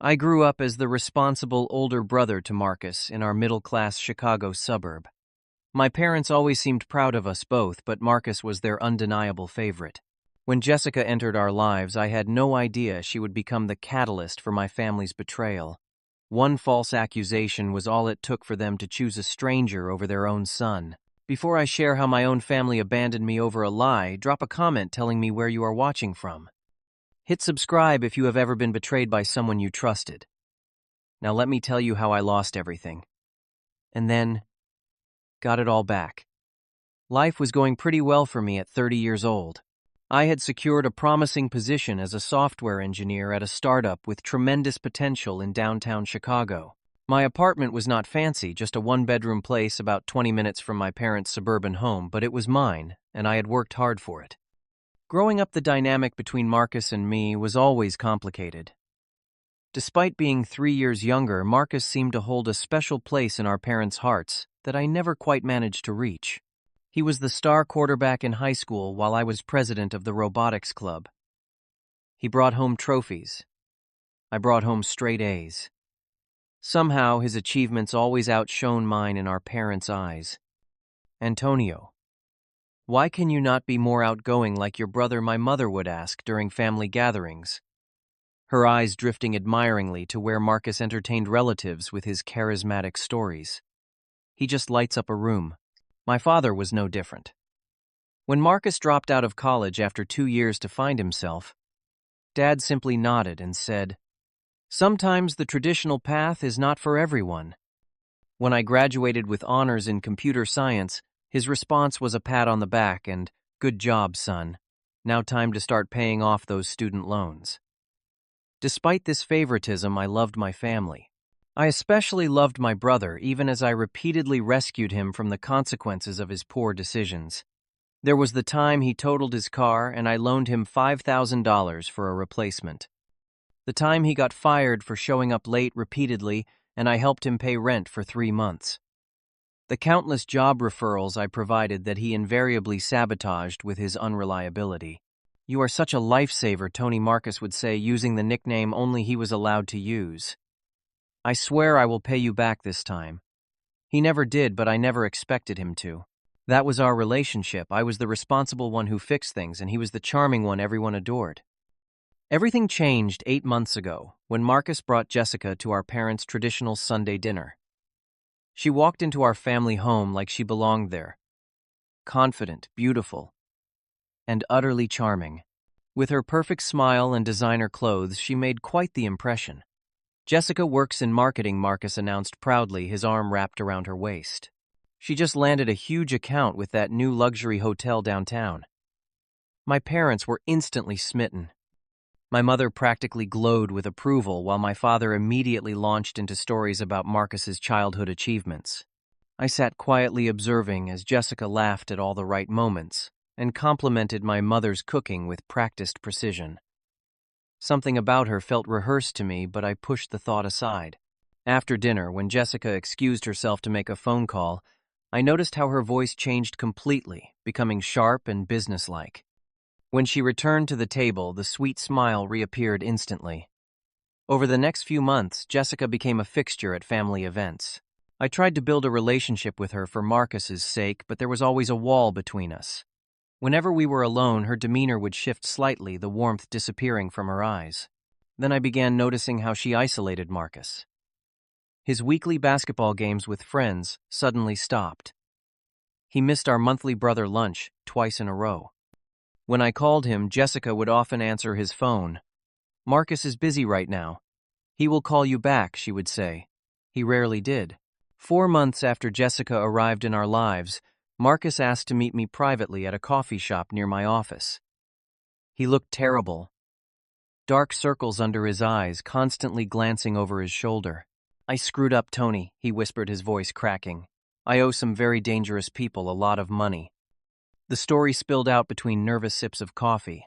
I grew up as the responsible older brother to Marcus in our middle-class Chicago suburb. My parents always seemed proud of us both, but Marcus was their undeniable favorite. When Jessica entered our lives, I had no idea she would become the catalyst for my family's betrayal. One false accusation was all it took for them to choose a stranger over their own son. Before I share how my own family abandoned me over a lie, drop a comment telling me where you are watching from. Hit subscribe if you have ever been betrayed by someone you trusted. Now let me tell you how I lost everything. And then, got it all back. Life was going pretty well for me at 30 years old. I had secured a promising position as a software engineer at a startup with tremendous potential in downtown Chicago. My apartment was not fancy, just a one-bedroom place about 20 minutes from my parents' suburban home, but it was mine, and I had worked hard for it. Growing up, the dynamic between Marcus and me was always complicated. Despite being 3 years younger, Marcus seemed to hold a special place in our parents' hearts that I never quite managed to reach. He was the star quarterback in high school while I was president of the robotics club. He brought home trophies. I brought home straight A's. Somehow, his achievements always outshone mine in our parents' eyes. "Antonio, why can you not be more outgoing like your brother?" my mother would ask during family gatherings, her eyes drifting admiringly to where Marcus entertained relatives with his charismatic stories. "He just lights up a room." My father was no different. When Marcus dropped out of college after 2 years to find himself, Dad simply nodded and said, "Sometimes the traditional path is not for everyone." When I graduated with honors in computer science, his response was a pat on the back and, "Good job, son. Now time to start paying off those student loans." Despite this favoritism, I loved my family. I especially loved my brother, even as I repeatedly rescued him from the consequences of his poor decisions. There was the time he totaled his car and I loaned him $5,000 for a replacement. The time he got fired for showing up late repeatedly and I helped him pay rent for 3 months. The countless job referrals I provided that he invariably sabotaged with his unreliability. "You are such a lifesaver," Tony Marcus would say, using the nickname only he was allowed to use. "I swear I will pay you back this time." He never did, but I never expected him to. That was our relationship. I was the responsible one who fixed things, and he was the charming one everyone adored. Everything changed 8 months ago when Marcus brought Jessica to our parents' traditional Sunday dinner. She walked into our family home like she belonged there. Confident, beautiful, and utterly charming. With her perfect smile and designer clothes, she made quite the impression. "Jessica works in marketing," Marcus announced proudly, his arm wrapped around her waist. "She just landed a huge account with that new luxury hotel downtown." My parents were instantly smitten. My mother practically glowed with approval, while my father immediately launched into stories about Marcus's childhood achievements. I sat quietly observing as Jessica laughed at all the right moments and complimented my mother's cooking with practiced precision. Something about her felt rehearsed to me, but I pushed the thought aside. After dinner, when Jessica excused herself to make a phone call, I noticed how her voice changed completely, becoming sharp and businesslike. When she returned to the table, the sweet smile reappeared instantly. Over the next few months, Jessica became a fixture at family events. I tried to build a relationship with her for Marcus's sake, but there was always a wall between us. Whenever we were alone, her demeanor would shift slightly, the warmth disappearing from her eyes. Then I began noticing how she isolated Marcus. His weekly basketball games with friends suddenly stopped. He missed our monthly brother lunch twice in a row. When I called him, Jessica would often answer his phone. "Marcus is busy right now. He will call you back," she would say. He rarely did. 4 months after Jessica arrived in our lives, Marcus asked to meet me privately at a coffee shop near my office. He looked terrible. Dark circles under his eyes, constantly glancing over his shoulder. "I screwed up, Tony," he whispered, his voice cracking. "I owe some very dangerous people a lot of money." The story spilled out between nervous sips of coffee.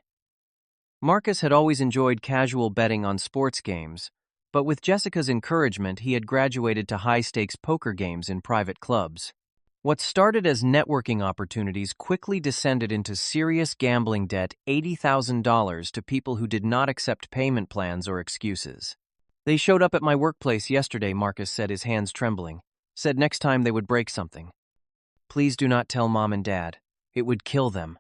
Marcus had always enjoyed casual betting on sports games, but with Jessica's encouragement, he had graduated to high-stakes poker games in private clubs. What started as networking opportunities quickly descended into serious gambling debt, $80,000 to people who did not accept payment plans or excuses. They showed up at my workplace yesterday, Marcus said, his hands trembling. Said next time they would break something. Please do not tell Mom and Dad. It would kill them.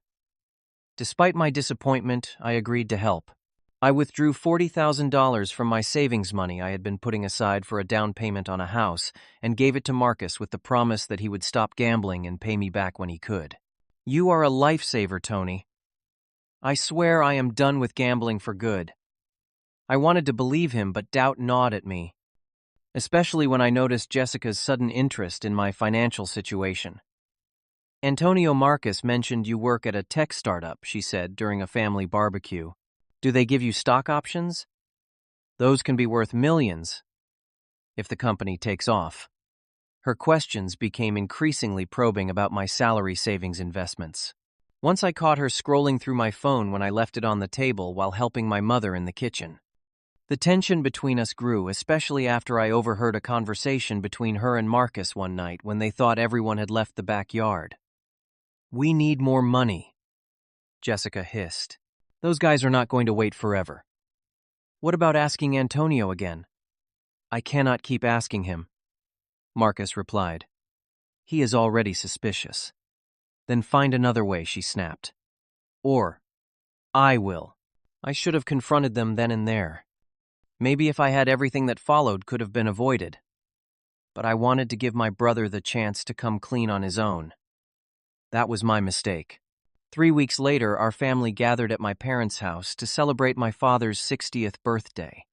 Despite my disappointment, I agreed to help. I withdrew $40,000 from my savings money I had been putting aside for a down payment on a house and gave it to Marcus with the promise that he would stop gambling and pay me back when he could. You are a lifesaver, Tony. I swear I am done with gambling for good. I wanted to believe him, but doubt gnawed at me, especially when I noticed Jessica's sudden interest in my financial situation. Antonio Marcus mentioned you work at a tech startup, she said during a family barbecue. Do they give you stock options? Those can be worth millions if the company takes off. Her questions became increasingly probing about my salary savings investments. Once I caught her scrolling through my phone when I left it on the table while helping my mother in the kitchen. The tension between us grew, especially after I overheard a conversation between her and Marcus one night when they thought everyone had left the backyard. We need more money, Jessica hissed. Those guys are not going to wait forever. What about asking Antonio again? I cannot keep asking him, Marcus replied. He is already suspicious. Then find another way, she snapped. Or, I will. I should have confronted them then and there. Maybe if I had everything that followed could have been avoided. But I wanted to give my brother the chance to come clean on his own. That was my mistake. 3 weeks later, our family gathered at my parents' house to celebrate my father's 60th birthday.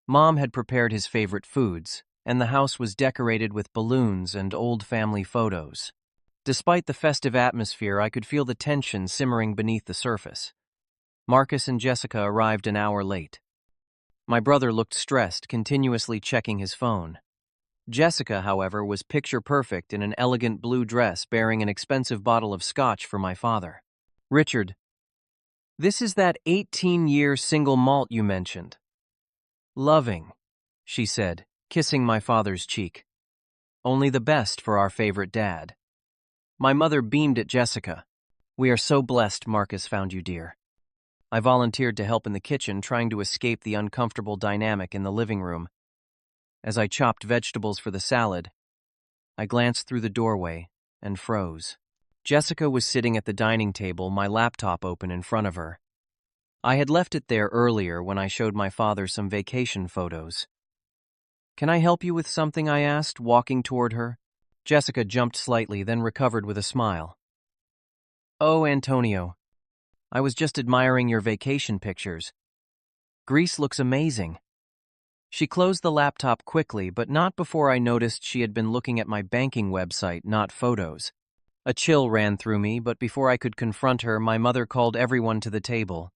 Mom had prepared his favorite foods, and the house was decorated with balloons and old family photos. Despite the festive atmosphere, I could feel the tension simmering beneath the surface. Marcus and Jessica arrived an hour late. My brother looked stressed, continuously checking his phone. Jessica, however, was picture-perfect in an elegant blue dress bearing an expensive bottle of scotch for my father. Richard, this is that 18-year single malt you mentioned. Loving, she said, kissing my father's cheek. Only the best for our favorite dad. My mother beamed at Jessica. We are so blessed Marcus found you, dear. I volunteered to help in the kitchen, trying to escape the uncomfortable dynamic in the living room. As I chopped vegetables for the salad, I glanced through the doorway and froze. Jessica was sitting at the dining table, my laptop open in front of her. I had left it there earlier when I showed my father some vacation photos. Can I help you with something? I asked, walking toward her. Jessica jumped slightly, then recovered with a smile. Oh, Antonio, I was just admiring your vacation pictures. Greece looks amazing. She closed the laptop quickly, but not before I noticed she had been looking at my banking website, not photos. A chill ran through me, but before I could confront her, my mother called everyone to the table.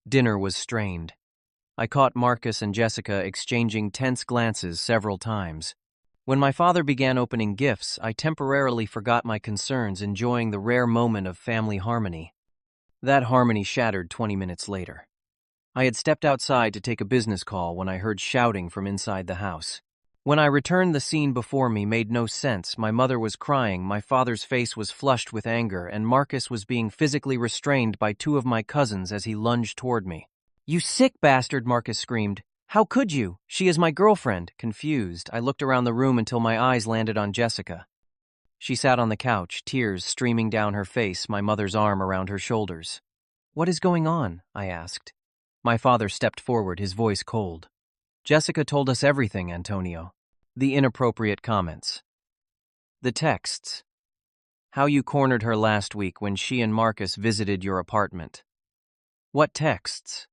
Dinner was strained. I caught Marcus and Jessica exchanging tense glances several times. When my father began opening gifts, I temporarily forgot my concerns, enjoying the rare moment of family harmony. That harmony shattered 20 minutes later. I had stepped outside to take a business call when I heard shouting from inside the house. When I returned, the scene before me made no sense. My mother was crying, my father's face was flushed with anger, and Marcus was being physically restrained by 2 of my cousins as he lunged toward me. You sick bastard, Marcus screamed. How could you? She is my girlfriend. Confused, I looked around the room until my eyes landed on Jessica. She sat on the couch, tears streaming down her face, my mother's arm around her shoulders. What is going on? I asked. My father stepped forward, his voice cold. Jessica told us everything, Antonio. The inappropriate comments. The texts. How you cornered her last week when she and Marcus visited your apartment. What texts?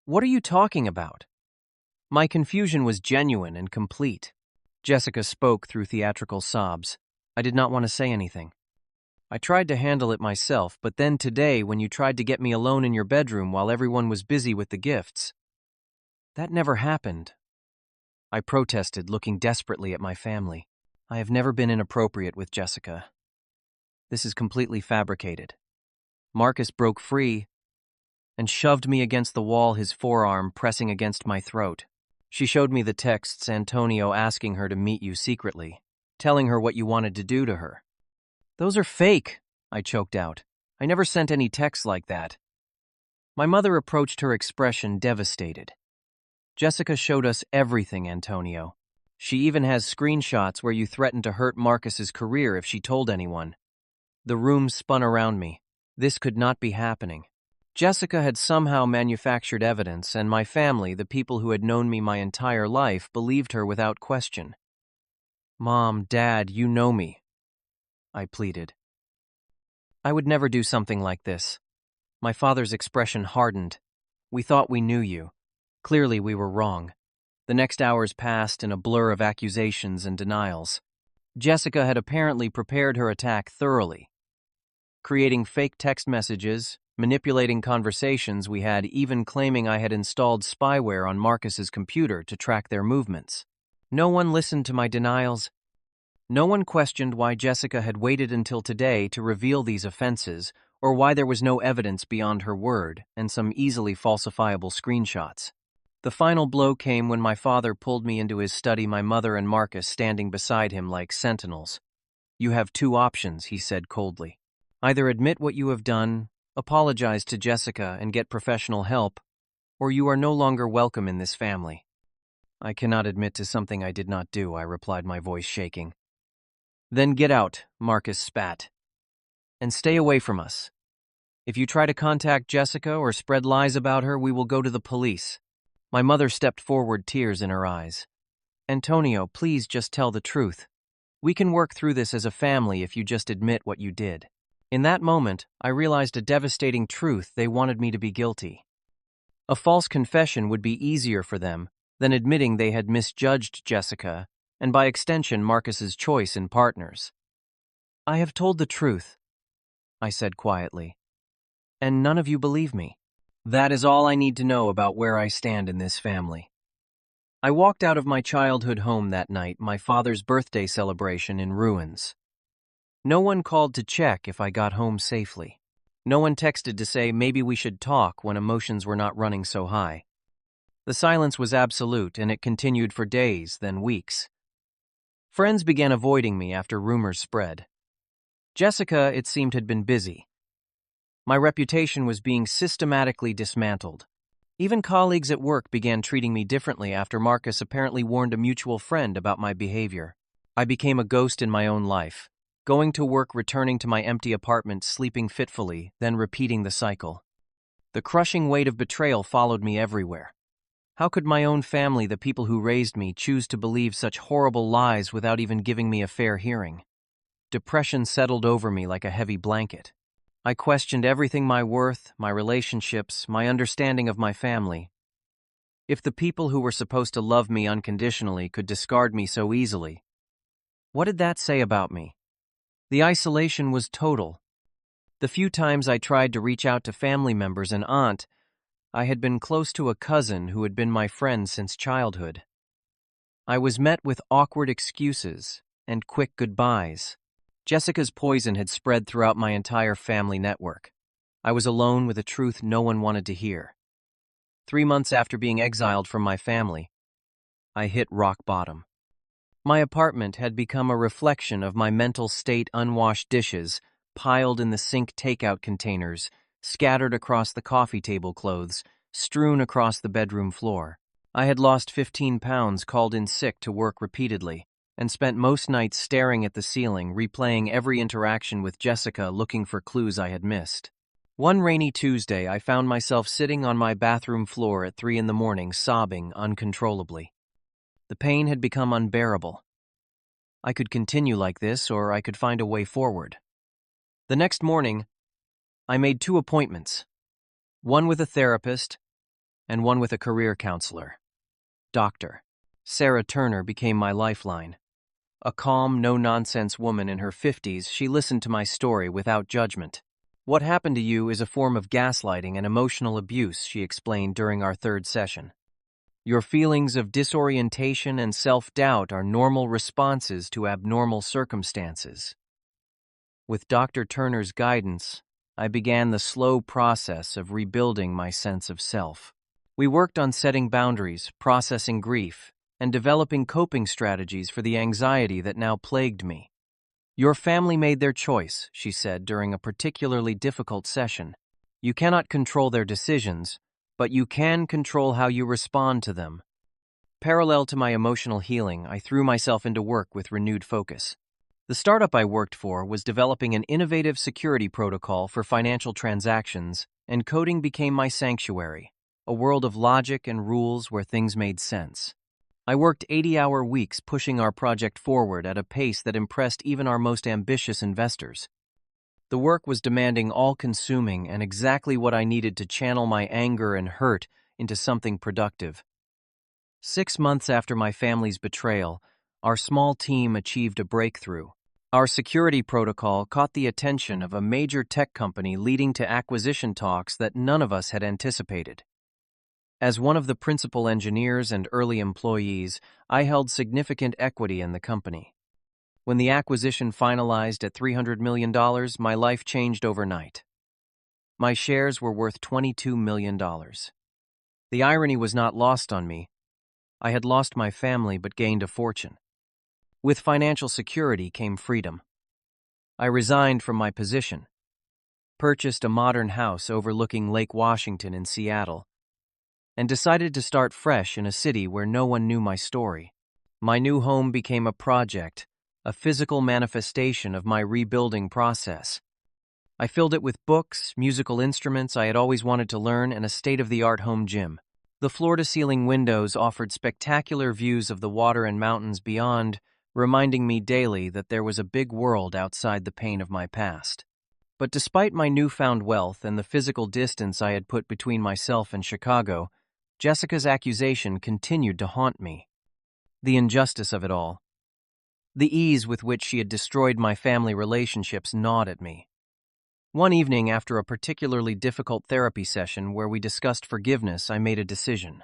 What are you talking about? My confusion was genuine and complete. Jessica spoke through theatrical sobs. I did not want to say anything. I tried to handle it myself, but then today, when you tried to get me alone in your bedroom while everyone was busy with the gifts. That never happened. I protested, looking desperately at my family. I have never been inappropriate with Jessica. This is completely fabricated. Marcus broke free and shoved me against the wall, his forearm pressing against my throat. She showed me the texts, Antonio asking her to meet you secretly, telling her what you wanted to do to her. Those are fake, I choked out. I never sent any texts like that. My mother approached her, expression devastated. Jessica showed us everything, Antonio. She even has screenshots where you threatened to hurt Marcus's career if she told anyone. The room spun around me. This could not be happening. Jessica had somehow manufactured evidence, and my family, the people who had known me my entire life, believed her without question. Mom, Dad, you know me, I pleaded. I would never do something like this. My father's expression hardened. We thought we knew you. Clearly we were wrong. The next hours passed in a blur of accusations and denials. Jessica had apparently prepared her attack thoroughly, creating fake text messages, manipulating conversations we had, even claiming I had installed spyware on Marcus's computer to track their movements. No one listened to my denials. No one questioned why Jessica had waited until today to reveal these offenses, or why there was no evidence beyond her word and some easily falsifiable screenshots. The final blow came when my father pulled me into his study, my mother and Marcus standing beside him like sentinels. You have two options, he said coldly. Either admit what you have done, apologize to Jessica, and get professional help, or you are no longer welcome in this family. I cannot admit to something I did not do, I replied, my voice shaking. Then get out, Marcus spat, and stay away from us. If you try to contact Jessica or spread lies about her, we will go to the police. My mother stepped forward, tears in her eyes. Antonio, please just tell the truth. We can work through this as a family if you just admit what you did. In that moment, I realized a devastating truth: they wanted me to be guilty. A false confession would be easier for them than admitting they had misjudged Jessica, and by extension Marcus's choice in partners. I have told the truth, I said quietly, and none of you believe me. That is all I need to know about where I stand in this family. I walked out of my childhood home that night, my father's birthday celebration in ruins. No one called to check if I got home safely. No one texted to say maybe we should talk when emotions were not running so high. The silence was absolute, and it continued for days, then weeks. Friends began avoiding me after rumors spread. Jessica, it seemed, had been busy. My reputation was being systematically dismantled. Even colleagues at work began treating me differently after Marcus apparently warned a mutual friend about my behavior. I became a ghost in my own life, going to work, returning to my empty apartment, sleeping fitfully, then repeating the cycle. The crushing weight of betrayal followed me everywhere. How could my own family, the people who raised me, choose to believe such horrible lies without even giving me a fair hearing? Depression settled over me like a heavy blanket. I questioned everything: my worth, my relationships, my understanding of my family. If the people who were supposed to love me unconditionally could discard me so easily, what did that say about me? The isolation was total. The few times I tried to reach out to family members and aunt, I had been close to a cousin who had been my friend since childhood. I was met with awkward excuses and quick goodbyes. Jessica's poison had spread throughout my entire family network. I was alone with a truth no one wanted to hear. 3 months after being exiled from my family, I hit rock bottom. My apartment had become a reflection of my mental state: unwashed dishes piled in the sink, takeout containers scattered across the coffee table, clothes strewn across the bedroom floor. I had lost 15 pounds, called in sick to work repeatedly, and spent most nights staring at the ceiling, replaying every interaction with Jessica, looking for clues I had missed. One rainy Tuesday, I found myself sitting on my bathroom floor at 3 a.m, sobbing uncontrollably. The pain had become unbearable. I could continue like this, or I could find a way forward. The next morning, I made 2 appointments, one with a therapist and one with a career counselor. Dr. Sarah Turner became my lifeline. A calm, no-nonsense woman in her 50s, she listened to my story without judgment. What happened to you is a form of gaslighting and emotional abuse, she explained during our 3rd session. Your feelings of disorientation and self-doubt are normal responses to abnormal circumstances. With Dr. Turner's guidance, I began the slow process of rebuilding my sense of self. We worked on setting boundaries, processing grief, and developing coping strategies for the anxiety that now plagued me. Your family made their choice, she said during a particularly difficult session. You cannot control their decisions, but you can control how you respond to them. Parallel to my emotional healing, I threw myself into work with renewed focus. The startup I worked for was developing an innovative security protocol for financial transactions, and coding became my sanctuary, a world of logic and rules where things made sense. I worked 80-hour weeks pushing our project forward at a pace that impressed even our most ambitious investors. The work was demanding, all-consuming, and exactly what I needed to channel my anger and hurt into something productive. 6 months after my family's betrayal, our small team achieved a breakthrough. Our security protocol caught the attention of a major tech company, leading to acquisition talks that none of us had anticipated. As one of the principal engineers and early employees, I held significant equity in the company. When the acquisition finalized at $300 million, my life changed overnight. My shares were worth $22 million. The irony was not lost on me. I had lost my family but gained a fortune. With financial security came freedom. I resigned from my position, purchased a modern house overlooking Lake Washington in Seattle, and decided to start fresh in a city where no one knew my story. My new home became a project, a physical manifestation of my rebuilding process. I filled it with books, musical instruments I had always wanted to learn, and a state-of-the-art home gym. The floor-to-ceiling windows offered spectacular views of the water and mountains beyond, reminding me daily that there was a big world outside the pain of my past. But despite my newfound wealth and the physical distance I had put between myself and Chicago, Jessica's accusation continued to haunt me. The injustice of it all. The ease with which she had destroyed my family relationships gnawed at me. One evening, after a particularly difficult therapy session where we discussed forgiveness, I made a decision.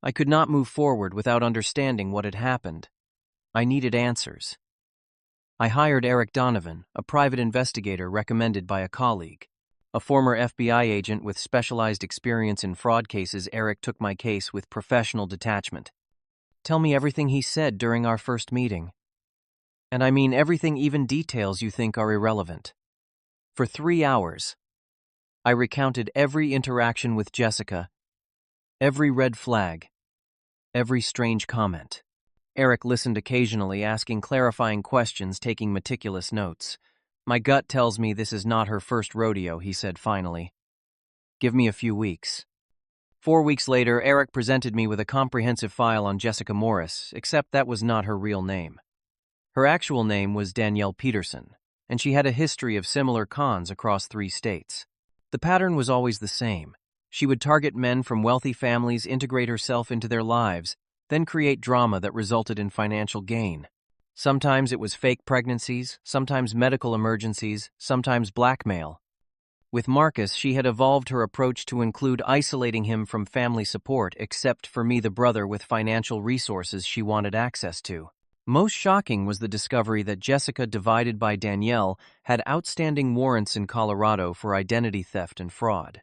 I could not move forward without understanding what had happened. I needed answers. I hired Eric Donovan, a private investigator recommended by a colleague. A former FBI agent with specialized experience in fraud cases, Eric took my case with professional detachment. Tell me everything he said during our first meeting. And I mean everything, even details you think are irrelevant. For 3 hours, I recounted every interaction with Jessica, every red flag, every strange comment. Eric listened occasionally, asking clarifying questions, taking meticulous notes. My gut tells me this is not her first rodeo, he said finally. Give me a few weeks. 4 weeks later, Eric presented me with a comprehensive file on Jessica Morris, except that was not her real name. Her actual name was Danielle Peterson, and she had a history of similar cons across 3 states. The pattern was always the same. She would target men from wealthy families, integrate herself into their lives, then create drama that resulted in financial gain. Sometimes it was fake pregnancies, sometimes medical emergencies, sometimes blackmail. With Marcus, she had evolved her approach to include isolating him from family support, except for me, the brother with financial resources she wanted access to. Most shocking was the discovery that Jessica, divided by Danielle, had outstanding warrants in Colorado for identity theft and fraud.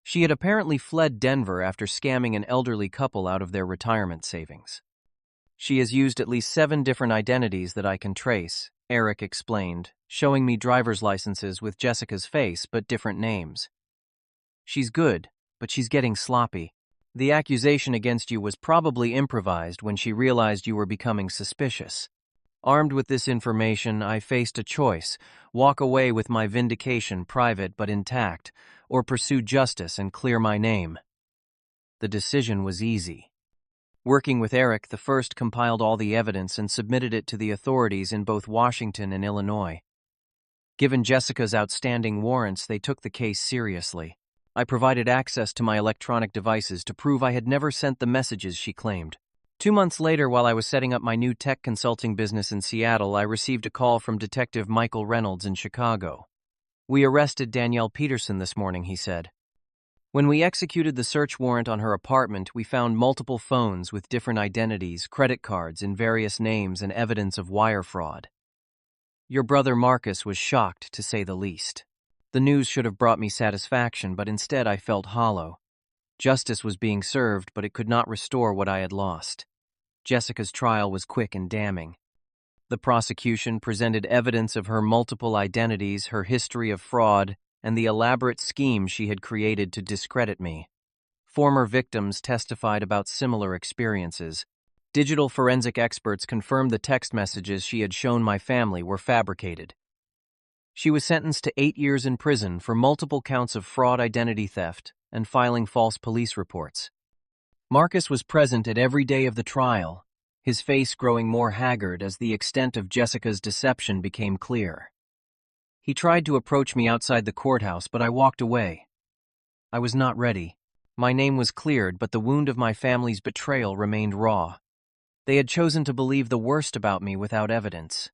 She had apparently fled Denver after scamming an elderly couple out of their retirement savings. She has used at least 7 different identities that I can trace, Eric explained, showing me driver's licenses with Jessica's face but different names. She's good, but she's getting sloppy. The accusation against you was probably improvised when she realized you were becoming suspicious. Armed with this information, I faced a choice: walk away with my vindication private but intact, or pursue justice and clear my name. The decision was easy. Working with Eric, the first compiled all the evidence and submitted it to the authorities in both Washington and Illinois. Given Jessica's outstanding warrants, they took the case seriously. I provided access to my electronic devices to prove I had never sent the messages she claimed. 2 months later, while I was setting up my new tech consulting business in Seattle, I received a call from Detective Michael Reynolds in Chicago. We arrested Danielle Peterson this morning, he said. When we executed the search warrant on her apartment, we found multiple phones with different identities, credit cards in various names, and evidence of wire fraud. Your brother Marcus was shocked, to say the least. The news should have brought me satisfaction, but instead I felt hollow. Justice was being served, but it could not restore what I had lost. Jessica's trial was quick and damning. The prosecution presented evidence of her multiple identities, her history of fraud, and the elaborate scheme she had created to discredit me. Former victims testified about similar experiences. Digital forensic experts confirmed the text messages she had shown my family were fabricated. She was sentenced to 8 years in prison for multiple counts of fraud, identity theft, and filing false police reports. Marcus was present at every day of the trial, his face growing more haggard as the extent of Jessica's deception became clear. He tried to approach me outside the courthouse, but I walked away. I was not ready. My name was cleared, but the wound of my family's betrayal remained raw. They had chosen to believe the worst about me without evidence.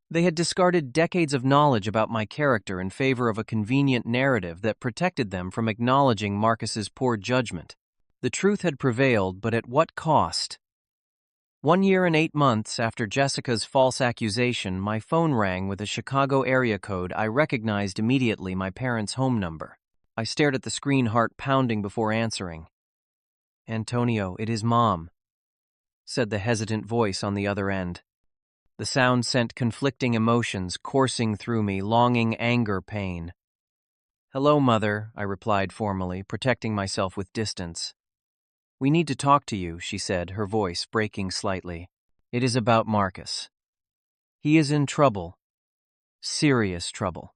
They had discarded decades of knowledge about my character in favor of a convenient narrative that protected them from acknowledging Marcus's poor judgment. The truth had prevailed, but at what cost? 1 year and 8 months after Jessica's false accusation, my phone rang with a Chicago area code. I recognized immediately my parents' home number. I stared at the screen, heart pounding before answering. "Antonio, it is Mom," said the hesitant voice on the other end. The sound sent conflicting emotions coursing through me, longing, anger, pain. "Hello, Mother," I replied formally, protecting myself with distance. "We need to talk to you," she said, her voice breaking slightly. "It is about Marcus. He is in trouble. Serious trouble.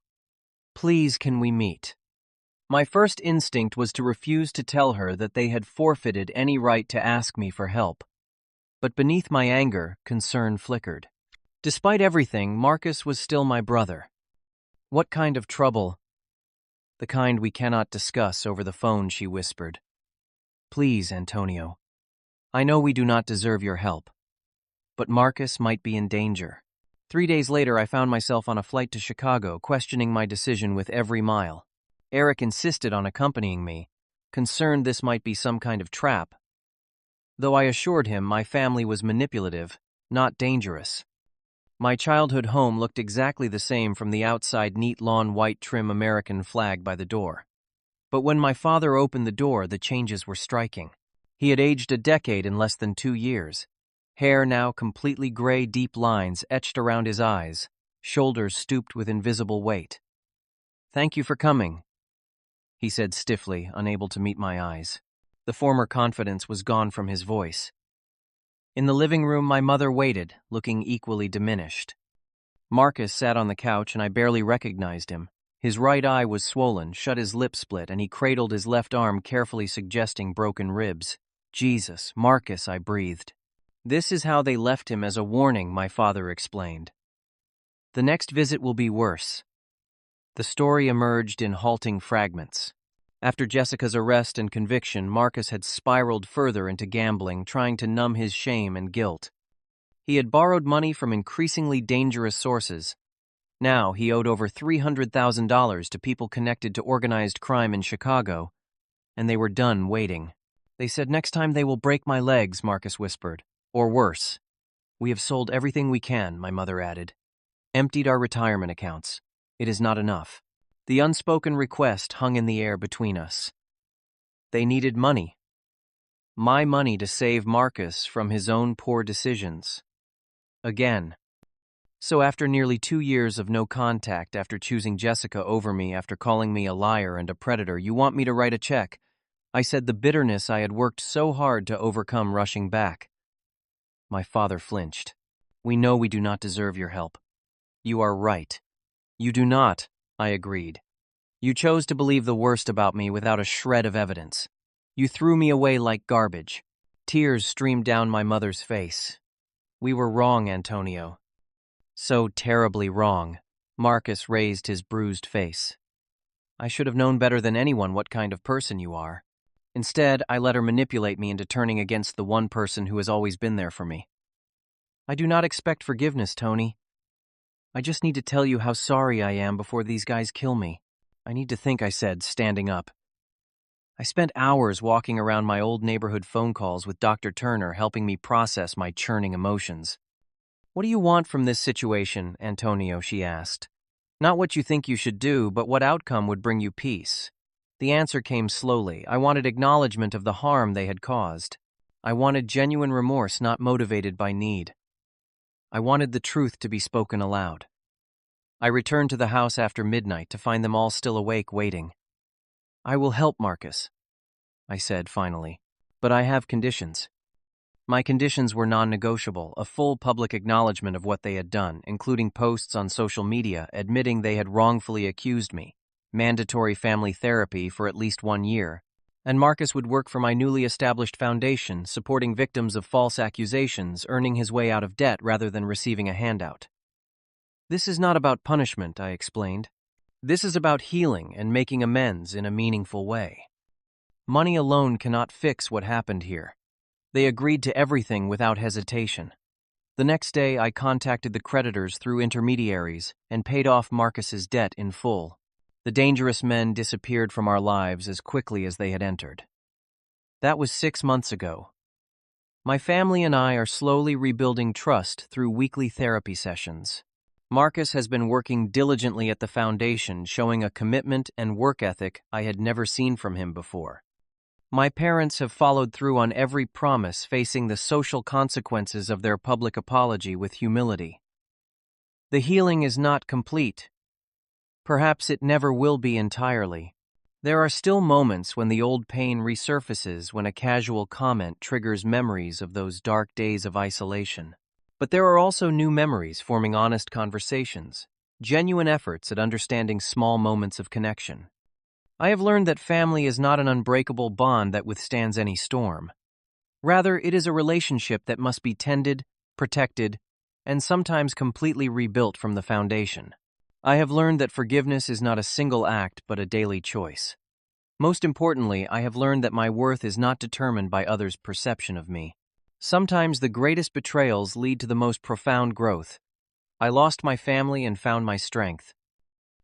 Please, can we meet?" My first instinct was to refuse to tell her that they had forfeited any right to ask me for help. But beneath my anger, concern flickered. Despite everything, Marcus was still my brother. "What kind of trouble?" "The kind we cannot discuss over the phone," she whispered. "Please, Antonio. I know we do not deserve your help. But Marcus might be in danger." 3 days later, I found myself on a flight to Chicago, questioning my decision with every mile. Eric insisted on accompanying me, concerned this might be some kind of trap. Though I assured him my family was manipulative, not dangerous. My childhood home looked exactly the same from the outside, neat lawn, white trim, American flag by the door. But when my father opened the door, the changes were striking. He had aged a decade in less than 2 years. Hair now completely gray, deep lines etched around his eyes, shoulders stooped with invisible weight. "Thank you for coming," he said stiffly, unable to meet my eyes. The former confidence was gone from his voice. In the living room, my mother waited, looking equally diminished. Marcus sat on the couch, and I barely recognized him. His right eye was swollen, shut, his lip split, and he cradled his left arm, carefully suggesting broken ribs. "Jesus, Marcus," I breathed. "This is how they left him, as a warning," my father explained. "The next visit will be worse." The story emerged in halting fragments. After Jessica's arrest and conviction, Marcus had spiraled further into gambling, trying to numb his shame and guilt. He had borrowed money from increasingly dangerous sources. Now he owed over $300,000 to people connected to organized crime in Chicago, and they were done waiting. "They said next time they will break my legs," Marcus whispered. "Or worse. We have sold everything we can," my mother added. "Emptied our retirement accounts. It is not enough." The unspoken request hung in the air between us. They needed money. My money to save Marcus from his own poor decisions. Again. So after nearly 2 years of no contact, after choosing Jessica over me, after calling me a liar and a predator, "You want me to write a check?" I said, the bitterness I had worked so hard to overcome rushing back. My father flinched. "We know we do not deserve your help." "You are right. You do not," I agreed. "You chose to believe the worst about me without a shred of evidence. You threw me away like garbage." Tears streamed down my mother's face. "We were wrong, Antonio. So terribly wrong." Marcus raised his bruised face. "I should have known better than anyone what kind of person you are. Instead, I let her manipulate me into turning against the one person who has always been there for me. I do not expect forgiveness, Tony. I just need to tell you how sorry I am before these guys kill me. I need to think," I said, standing up. I spent hours walking around my old neighborhood, phone calls with Dr. Turner, helping me process my churning emotions. "What do you want from this situation, Antonio?" she asked. "Not what you think you should do, but what outcome would bring you peace." The answer came slowly. I wanted acknowledgement of the harm they had caused. I wanted genuine remorse, not motivated by need. I wanted the truth to be spoken aloud. I returned to the house after midnight to find them all still awake, waiting. "I will help, Marcus. I said finally. But I have conditions. My conditions were non-negotiable, a full public acknowledgement of what they had done, including posts on social media admitting they had wrongfully accused me, mandatory family therapy for at least 1 year, and Marcus would work for my newly established foundation, supporting victims of false accusations, earning his way out of debt rather than receiving a handout. This is not about punishment, I explained. This is about healing and making amends in a meaningful way. Money alone cannot fix what happened here. They agreed to everything without hesitation. The next day, I contacted the creditors through intermediaries and paid off Marcus's debt in full. The dangerous men disappeared from our lives as quickly as they had entered. That was 6 months ago. My family and I are slowly rebuilding trust through weekly therapy sessions. Marcus has been working diligently at the foundation, showing a commitment and work ethic I had never seen from him before. My parents have followed through on every promise, facing the social consequences of their public apology with humility. The healing is not complete. Perhaps it never will be entirely. There are still moments when the old pain resurfaces, when a casual comment triggers memories of those dark days of isolation. But there are also new memories forming honest conversations, genuine efforts at understanding small moments of connection. I have learned that family is not an unbreakable bond that withstands any storm. Rather, it is a relationship that must be tended, protected, and sometimes completely rebuilt from the foundation. I have learned that forgiveness is not a single act but a daily choice. Most importantly, I have learned that my worth is not determined by others' perception of me. Sometimes the greatest betrayals lead to the most profound growth. I lost my family and found my strength.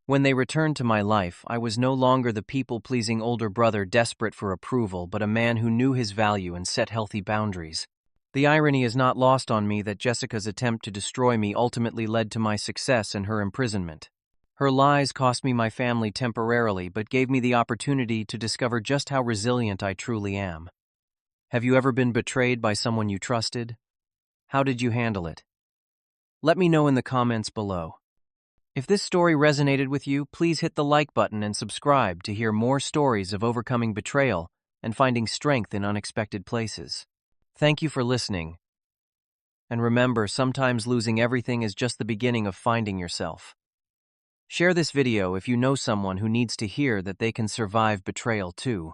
When they returned to my life, I was no longer the people-pleasing older brother desperate for approval, but a man who knew his value and set healthy boundaries. The irony is not lost on me that Jessica's attempt to destroy me ultimately led to my success and her imprisonment. Her lies cost me my family temporarily, but gave me the opportunity to discover just how resilient I truly am. Have you ever been betrayed by someone you trusted? How did you handle it? Let me know in the comments below. If this story resonated with you, please hit the like button and subscribe to hear more stories of overcoming betrayal and finding strength in unexpected places. Thank you for listening. And remember, sometimes losing everything is just the beginning of finding yourself. Share this video if you know someone who needs to hear that they can survive betrayal too.